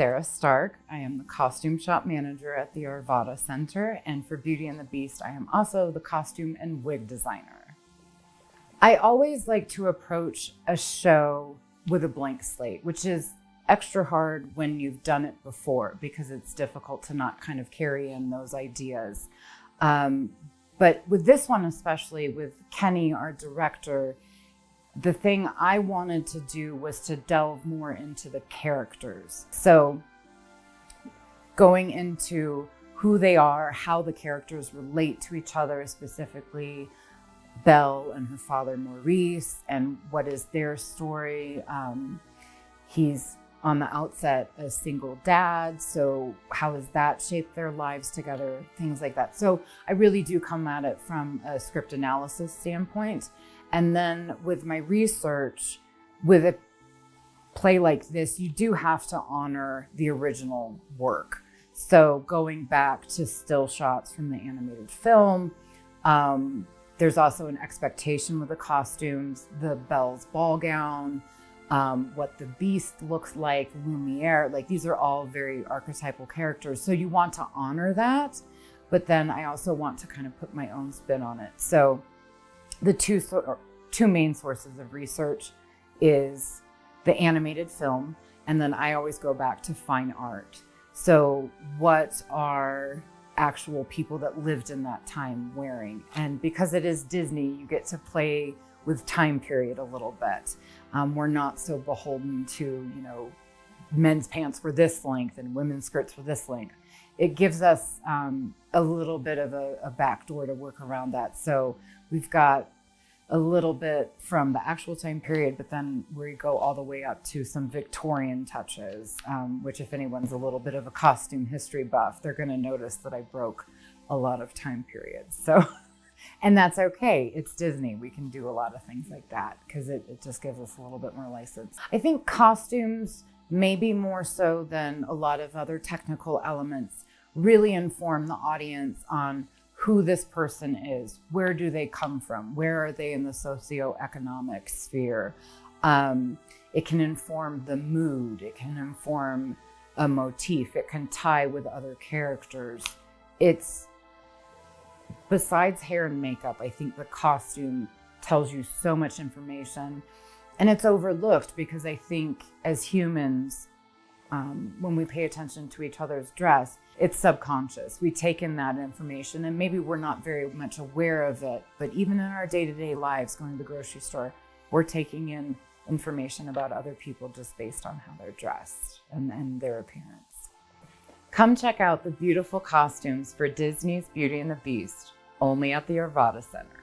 Sarah Stark. I am the costume shop manager at the Arvada Center, and for Beauty and the Beast, I am also the costume and wig designer. I always like to approach a show with a blank slate, which is extra hard when you've done it before because it's difficult to not kind of carry in those ideas. But with this one, especially with Kenny, our director, the thing I wanted to do was to delve more into the characters. So going into who they are, how the characters relate to each other, specifically Belle and her father Maurice, and what is their story. He's on the outset a single dad, so how has that shaped their lives together, things like that. So I really do come at it from a script analysis standpoint. And then with my research, with a play like this, you do have to honor the original work. So going back to still shots from the animated film, there's also an expectation with the costumes, the Belle's ball gown, what the Beast looks like, Lumiere, like these are all very archetypal characters. So you want to honor that, but then I also want to kind of put my own spin on it. So the two main sources of research is the animated film, and then I always go back to fine art. So what are actual people that lived in that time wearing? And because it is Disney, you get to play with time period a little bit. We're not so beholden to, you know, men's pants were this length and women's skirts were this length. It gives us a little bit of a backdoor to work around that. So we've got a little bit from the actual time period, but then we go all the way up to some Victorian touches, which if anyone's a little bit of a costume history buff, they're gonna notice that I broke a lot of time periods. So, and that's okay, it's Disney. We can do a lot of things like that because it just gives us a little bit more license. I think costumes, maybe more so than a lot of other technical elements, really inform the audience on who this person is, where do they come from, where are they in the socioeconomic sphere. It can inform the mood, it can inform a motif, it can tie with other characters. It's, besides hair and makeup, I think the costume tells you so much information, and it's overlooked because I think as humans, when we pay attention to each other's dress, it's subconscious. We take in that information and maybe we're not very much aware of it, but even in our day-to-day lives, going to the grocery store, we're taking in information about other people just based on how they're dressed and their appearance. Come check out the beautiful costumes for Disney's Beauty and the Beast, only at the Arvada Center.